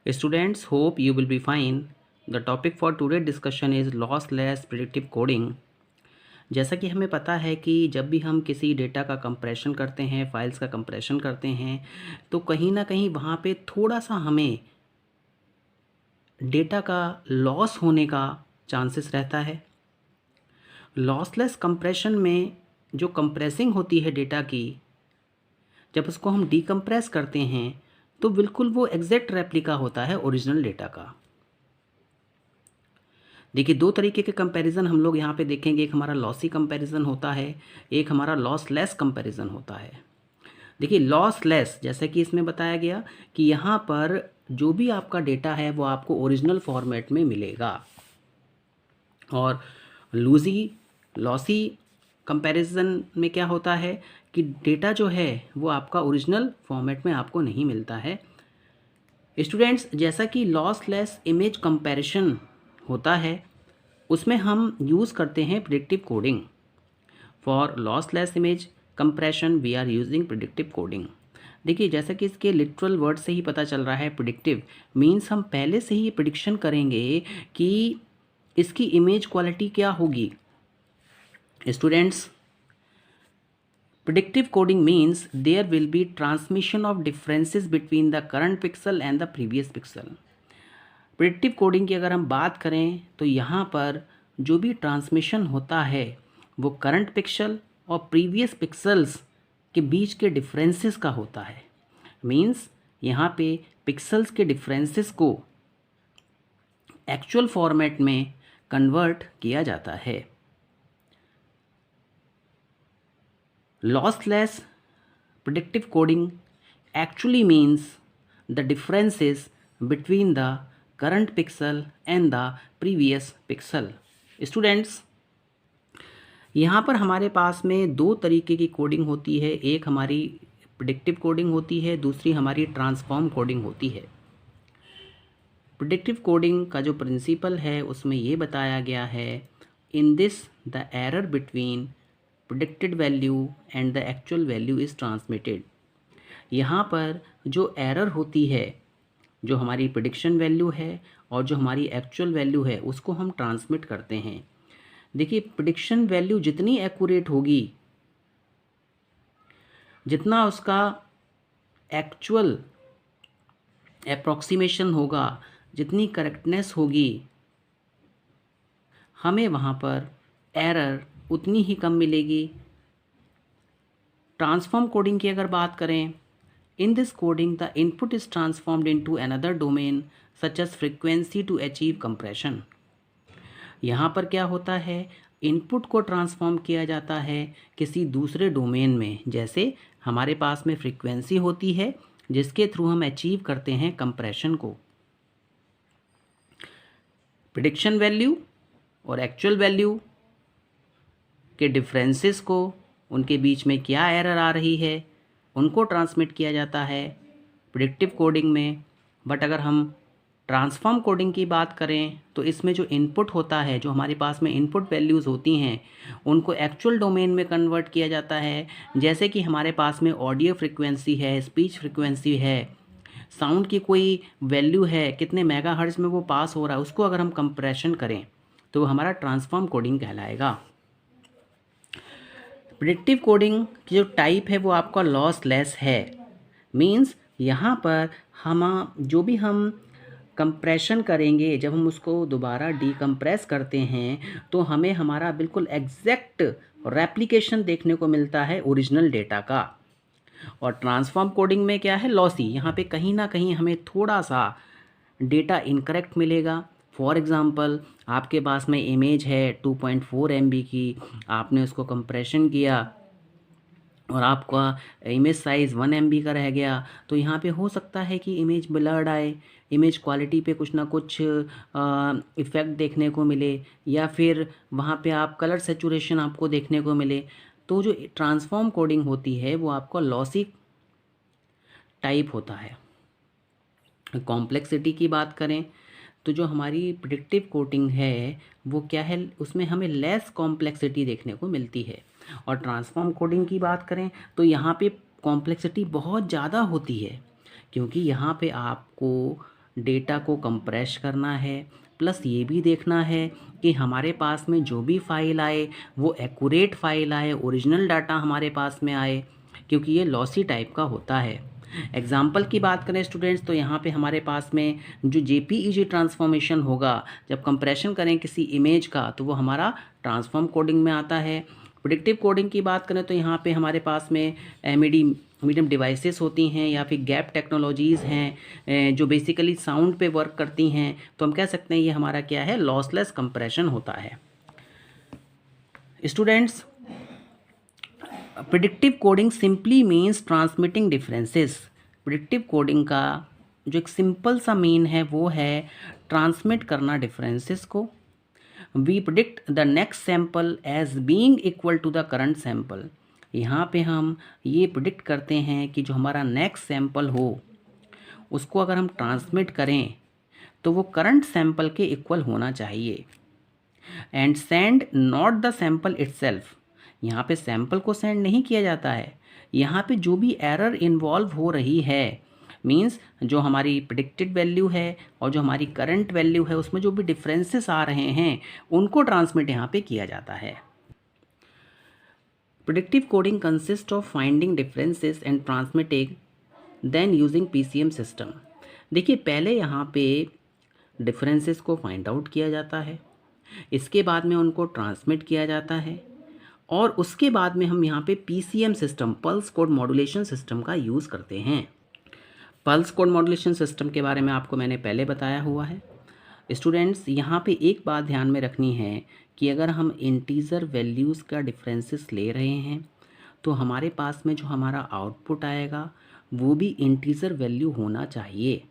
Students, hope you will be fine. The topic for today's discussion is lossless predictive coding. जैसा कि हमें पता है कि जब भी हम किसी डेटा का कंप्रेशन करते हैं, फाइल्स का कंप्रेशन करते हैं, तो कहीं ना कहीं वहाँ पे थोड़ा सा हमें डेटा का लॉस होने का चांसेस रहता है। लॉसलेस कंप्रेशन में जो कंप्रेसिंग होती है डेटा की, जब उसको हम डीकम्प्रेस करते हैं तो बिल्कुल वो एग्जैक्ट रेप्लिका होता है ओरिजिनल डेटा का। देखिए, दो तरीके के कंपैरिजन हम लोग यहाँ पे देखेंगे। एक हमारा लॉसी कंपैरिजन होता है, एक हमारा लॉसलेस कंपैरिजन होता है। देखिए, लॉसलेस जैसे कि इसमें बताया गया कि यहाँ पर जो भी आपका डेटा है वो आपको ओरिजिनल फॉर्मेट में मिलेगा, और लॉसी कंपैरिजन में क्या होता है कि डेटा जो है वो आपका ओरिजिनल फॉर्मेट में आपको नहीं मिलता है। स्टूडेंट्स, जैसा कि लॉसलेस इमेज कंपैरिजन होता है उसमें हम यूज़ करते हैं predictive coding. For lossless image compression we are using predictive coding. देखिए, जैसा कि इसके लिटरल वर्ड से ही पता चल रहा है, प्रिडिक्टिव मीन्स हम पहले से ही प्रिडिक्शन करेंगे कि इसकी इमेज क्वालिटी क्या होगी। Students, predictive coding means there will be transmission of differences between the current pixel and the previous pixel. Predictive coding की अगर हम बात करें तो यहाँ पर जो भी ट्रांसमिशन होता है वो करंट पिक्सल और प्रीवियस पिक्सल्स के बीच के डिफरेंसेस का होता है। मींस यहाँ पे पिक्सल्स के डिफरेंसेस को एक्चुअल फॉर्मेट में कन्वर्ट किया जाता है। Lossless predictive coding actually means the differences between the current pixel and the previous pixel. Students, यहाँ पर हमारे पास में दो तरीके की कोडिंग होती है। एक हमारी प्रिडिक्टिव कोडिंग होती है, दूसरी हमारी ट्रांसफॉर्म कोडिंग होती है। प्रिडिक्टिव कोडिंग का जो प्रिंसिपल है उसमें ये बताया गया है, in this the error between predicted value and the actual value is transmitted. यहाँ पर जो एरर होती है, जो हमारी प्रिडिक्शन वैल्यू है और जो हमारी एक्चुअल वैल्यू है उसको हम ट्रांसमिट करते हैं। देखिए, प्रिडिक्शन वैल्यू जितनी एक्यूरेट होगी, जितना उसका एक्चुअल अप्रॉक्सीमेशन होगा, जितनी करेक्टनेस होगी, हमें वहाँ पर एरर उतनी ही कम मिलेगी। ट्रांसफॉर्म कोडिंग की अगर बात करें, in this coding the input is transformed into another domain such as frequency to achieve compression. यहाँ पर क्या होता है, इनपुट को ट्रांसफॉर्म किया जाता है किसी दूसरे डोमेन में। जैसे हमारे पास में फ्रीक्वेंसी होती है जिसके थ्रू हम अचीव करते हैं कंप्रेशन को। प्रिडिक्शन वैल्यू और एक्चुअल वैल्यू के डिफरेंसेस को, उनके बीच में क्या एरर आ रही है, उनको ट्रांसमिट किया जाता है प्रिडिक्टिव कोडिंग में। बट अगर हम ट्रांसफॉर्म कोडिंग की बात करें तो इसमें जो इनपुट होता है, जो हमारे पास में इनपुट वैल्यूज़ होती हैं, उनको एक्चुअल डोमेन में कन्वर्ट किया जाता है। जैसे कि हमारे पास में ऑडियो फ्रिक्वेंसी है, स्पीच फ्रिक्वेंसी है, साउंड की कोई वैल्यू है, कितने मेगाहर्ट्ज़ में वो पास हो रहा है, उसको अगर हम कंप्रेशन करें तो वो हमारा ट्रांसफॉर्म कोडिंग कहलाएगा। प्रिडिक्टिव कोडिंग की जो टाइप है वो आपका लॉसलेस है। मींस यहाँ पर हम जो भी हम कंप्रेशन करेंगे, जब हम उसको दोबारा डीकम्प्रेस करते हैं तो हमें हमारा बिल्कुल एग्जैक्ट रेप्लिकेशन देखने को मिलता है ओरिजिनल डेटा का। और ट्रांसफॉर्म कोडिंग में क्या है, लॉसी। यहाँ पे कहीं ना कहीं हमें थोड़ा सा डेटा इनकरेक्ट मिलेगा। फॉर एग्ज़ाम्पल, आपके पास में इमेज है 2.4 MB की, आपने उसको कंप्रेशन किया और आपका इमेज साइज़ 1 MB का रह गया, तो यहाँ पे हो सकता है कि इमेज ब्लर्ड आए, इमेज क्वालिटी पे कुछ ना कुछ इफ़ेक्ट देखने को मिले, या फिर वहाँ पे आप कलर सेचुरेशन आपको देखने को मिले। तो जो ट्रांसफॉर्म कोडिंग होती है वो आपका लॉसी टाइप होता है। कॉम्प्लेक्सिटी की बात करें तो जो हमारी प्रिडिक्टिव कोडिंग है वो क्या है, उसमें हमें लेस कॉम्प्लेक्सिटी देखने को मिलती है। और ट्रांसफॉर्म कोडिंग की बात करें तो यहाँ पे कॉम्प्लेक्सिटी बहुत ज़्यादा होती है, क्योंकि यहाँ पे आपको डेटा को कंप्रेस करना है, प्लस ये भी देखना है कि हमारे पास में जो भी फाइल आए वो एक्यूरेट फाइल आए, ओरिजिनल डाटा हमारे पास में आए, क्योंकि ये लॉसी टाइप का होता है। एग्जाम्पल की बात करें स्टूडेंट्स, तो यहाँ पे हमारे पास में जो जेपीईजी ट्रांसफॉर्मेशन होगा, जब कंप्रेशन करें किसी इमेज का, तो वो हमारा ट्रांसफॉर्म कोडिंग में आता है। प्रेडिक्टिव कोडिंग की बात करें तो यहाँ पे हमारे पास में मीडियम डिवाइसेस होती हैं या फिर गैप टेक्नोलॉजीज़ हैं जो बेसिकली साउंड पे वर्क करती हैं, तो हम कह सकते हैं ये हमारा क्या है, लॉसलेस कंप्रेशन होता है। Students, predictive coding simply means transmitting differences. Predictive coding का जो एक सिंपल सा मीन है वो है ट्रांसमिट करना डिफरेंसेस को। We predict the next sample as being equal to the current sample. यहाँ पे हम ये प्रिडिक्ट करते हैं कि जो हमारा नेक्स्ट सैम्पल हो उसको अगर हम ट्रांसमिट करें तो वो करंट सैम्पल के इक्वल होना चाहिए। And send not the sample itself. यहाँ पे सैम्पल को सेंड नहीं किया जाता है, यहाँ पे जो भी एरर इन्वॉल्व हो रही है, मींस जो हमारी प्रिडिक्टेड वैल्यू है और जो हमारी करंट वैल्यू है उसमें जो भी डिफरेंसेस आ रहे हैं उनको ट्रांसमिट यहाँ पे किया जाता है। Predictive coding consist of finding differences and transmitting then using PCM system. देखिए, पहले यहाँ पे डिफरेंसेस को फाइंड आउट किया जाता है, इसके बाद में उनको ट्रांसमिट किया जाता है, और उसके बाद में हम यहाँ पे PCM system, pulse code modulation system का यूज़ करते हैं। पल्स कोड मॉड्यूलेशन सिस्टम के बारे में आपको मैंने पहले बताया हुआ है। स्टूडेंट्स, यहाँ पे एक बात ध्यान में रखनी है कि अगर हम इंटीजर वैल्यूज़ का डिफरेंसेस ले रहे हैं तो हमारे पास में जो हमारा आउटपुट आएगा वो भी इंटीजर वैल्यू होना चाहिए।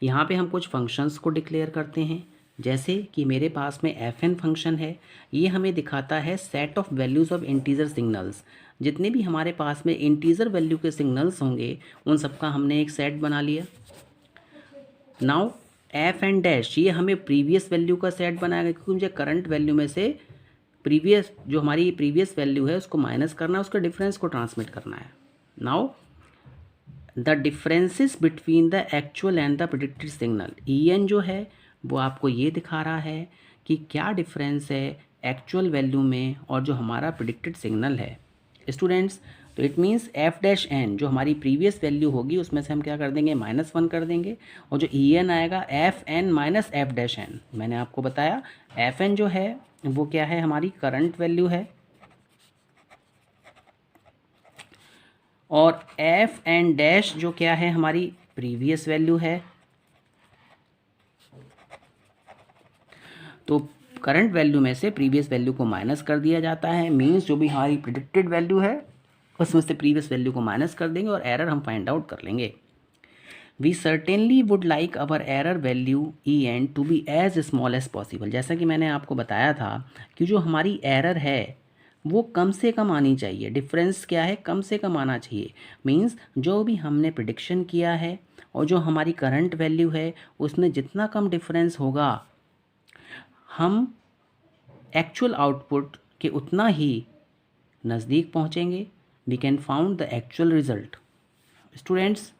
यहाँ पे हम कुछ फंक्शंस को डिक्लेयर करते हैं, जैसे कि मेरे पास में fn फंक्शन है, ये हमें दिखाता है set of values of integer signals. जितने भी हमारे पास में इंटीजर वैल्यू के सिग्नल्स होंगे उन सबका हमने एक सेट बना लिया। नाउ एफ एंड डैश, ये हमें प्रीवियस वैल्यू का सेट बनाएगा, क्योंकि मुझे करंट वैल्यू में से प्रीवियस जो हमारी प्रीवियस वैल्यू है उसको माइनस करना है, उसके डिफरेंस को ट्रांसमिट करना है। Now the differences between the actual and the predicted signal, en जो है वो आपको ये दिखा रहा है कि क्या डिफरेंस है एक्चुअल वैल्यू में और जो हमारा प्रिडिक्टेड सिग्नल है। स्टूडेंट्स, तो it means F dash N जो हमारी प्रीवियस वैल्यू होगी उसमें से हम क्या कर देंगे, -1 कर देंगे, और जो en आएगा F N minus F dash N. मैंने आपको बताया एफ एन जो है वो क्या है, हमारी करंट वैल्यू है, और एफ एन डैश जो क्या है, हमारी प्रीवियस वैल्यू है। तो करंट वैल्यू में से प्रीवियस वैल्यू को माइनस कर दिया जाता है, मीन्स जो भी हमारी प्रिडिक्टेड वैल्यू है उसमें से प्रीवियस वैल्यू को माइनस कर देंगे और एरर हम फाइंड आउट कर लेंगे। We certainly would like our error value en to be as small as possible. जैसा कि मैंने आपको बताया था कि जो हमारी एरर है वो कम से कम आनी चाहिए, डिफरेंस क्या है, कम से कम आना चाहिए। मीन्स जो भी हमने प्रिडिक्शन किया है और जो हमारी करंट वैल्यू है उसमें जितना कम डिफरेंस होगा हम एक्चुअल आउटपुट के उतना ही नज़दीक पहुंचेंगे। We can found the actual result. Students,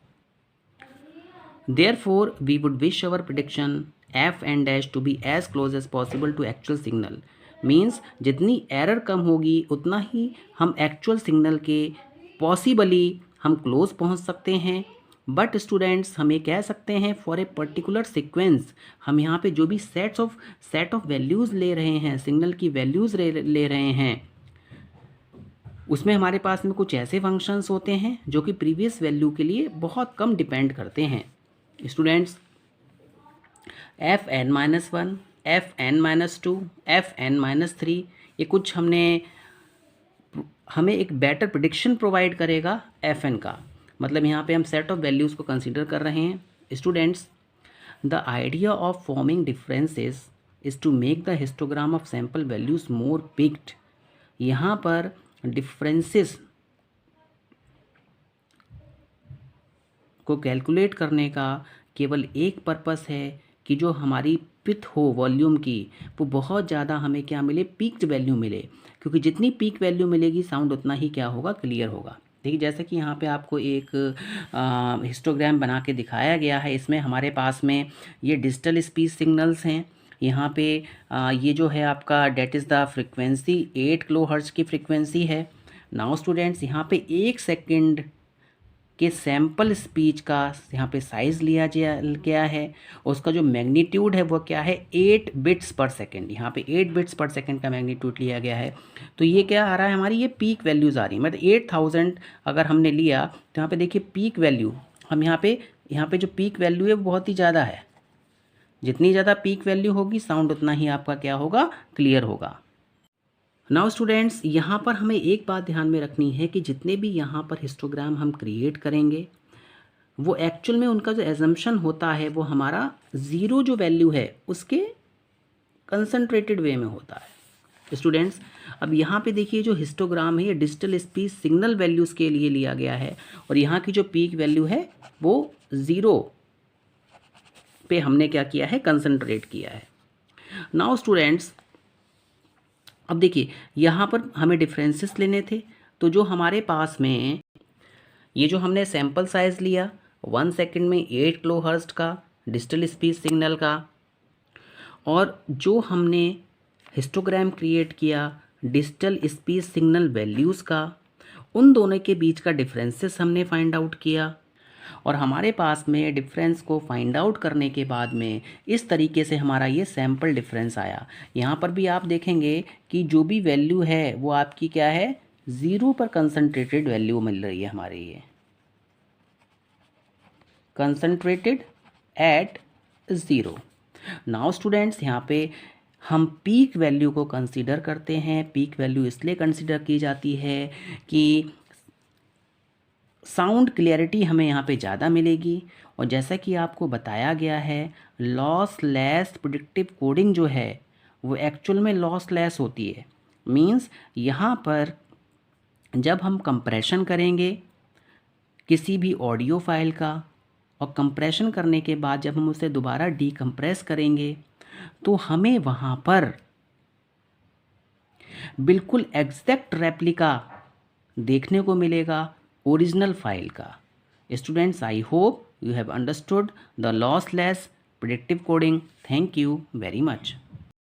therefore we would wish our prediction F and dash to be as close as possible to actual signal. Means जितनी एरर कम होगी उतना ही हम एक्चुअल सिग्नल के पॉसिबली हम क्लोज पहुंच सकते हैं। बट स्टूडेंट्स, हम ये कह सकते हैं फॉर ए पर्टिकुलर सीक्वेंस, हम यहाँ पे जो भी सेट ऑफ वैल्यूज़ ले रहे हैं, सिग्नल की वैल्यूज़ ले रहे हैं, उसमें हमारे पास में कुछ ऐसे फंक्शंस होते हैं जो कि प्रीवियस वैल्यू के लिए बहुत कम डिपेंड करते हैं। स्टूडेंट्स, fn-1, fn-2, fn-3, ये कुछ हमें एक बेटर प्रिडिक्शन प्रोवाइड करेगा fn का। मतलब यहाँ पे हम सेट ऑफ वैल्यूज़ को कंसीडर कर रहे हैं। Students, the idea of forming differences is to make the histogram of sample values more peaked. यहाँ पर डिफरेंसेस को कैलकुलेट करने का केवल एक पर्पस है कि जो हमारी पिथ हो वॉल्यूम की वो बहुत ज़्यादा हमें क्या मिले, पीक्ड वैल्यू मिले, क्योंकि जितनी पीक वैल्यू मिलेगी साउंड उतना ही क्या होगा, क्लियर होगा। देखिए जैसे कि यहाँ पे आपको एक हिस्टोग्राम बना के दिखाया गया है, इसमें हमारे पास में ये डिजिटल स्पीच सिग्नल्स हैं। यहाँ पे ये जो है आपका that is the frequency 8 kilohertz की फ्रिक्वेंसी है। नाउ स्टूडेंट्स यहाँ पे 1 सेकंड के सैम्पल स्पीच का यहाँ पे साइज़ लिया गया है। उसका जो मैग्नीट्यूड है वो क्या है, 8 बिट्स पर सेकंड। यहाँ पे 8 बिट्स पर सेकंड का मैग्नीट्यूड लिया गया है। तो ये क्या आ रहा है, हमारी ये पीक वैल्यूज़ आ रही है। मतलब 8000 अगर हमने लिया तो यहाँ पे देखिए पीक वैल्यू, हम यहाँ पे जो पीक वैल्यू है वो बहुत ही ज़्यादा है। जितनी ज़्यादा पीक वैल्यू होगी साउंड उतना ही आपका क्या होगा, क्लियर होगा। नाउ स्टूडेंट्स यहाँ पर हमें एक बात ध्यान में रखनी है कि जितने भी यहाँ पर हिस्टोग्राम हम क्रिएट करेंगे वो एक्चुअल में उनका जो एजम्पशन होता है वो हमारा ज़ीरो जो वैल्यू है उसके कंसंट्रेटेड वे में होता है। स्टूडेंट्स अब यहाँ पे देखिए जो हिस्टोग्राम है ये डिजिटल स्पीच सिग्नल वैल्यूज़ के लिए लिया गया है और यहाँ की जो पीक वैल्यू है वो ज़ीरो पे हमने क्या किया है, कंसंट्रेट किया है। नाउ स्टूडेंट्स अब देखिए यहाँ पर हमें डिफरेंसेस लेने थे, तो जो हमारे पास में ये जो हमने सैंपल साइज़ लिया 1 सेकंड में 8 किलोहर्ट्ज़ का डिजिटल स्पीच सिग्नल का, और जो हमने हिस्टोग्राम क्रिएट किया डिजिटल स्पीच सिग्नल वैल्यूज़ का, उन दोनों के बीच का डिफरेंसेस हमने फाइंड आउट किया। और हमारे पास में डिफरेंस को फाइंड आउट करने के बाद में इस तरीके से हमारा ये सैम्पल डिफरेंस आया। यहाँ पर भी आप देखेंगे कि जो भी वैल्यू है वो आपकी क्या है, ज़ीरो पर कंसंट्रेटेड वैल्यू मिल रही है हमारी, ये concentrated at zero. Now students यहाँ पे हम पीक वैल्यू को कंसीडर करते हैं। पीक वैल्यू इसलिए कंसीडर की जाती है कि साउंड क्लियरिटी हमें यहाँ पे ज़्यादा मिलेगी। और जैसा कि आपको बताया गया है लॉस लेस प्रेडिक्टिव कोडिंग जो है वो एक्चुअल में लॉस लेस होती है। मींस यहाँ पर जब हम कंप्रेशन करेंगे किसी भी ऑडियो फाइल का और कंप्रेशन करने के बाद जब हम उसे दोबारा डीकम्प्रेस करेंगे तो हमें वहाँ पर बिल्कुल एग्जैक्ट रेप्लिका देखने को मिलेगा ओरिजिनल फाइल का। Students I hope you have understood the lossless predictive coding. Thank you very much.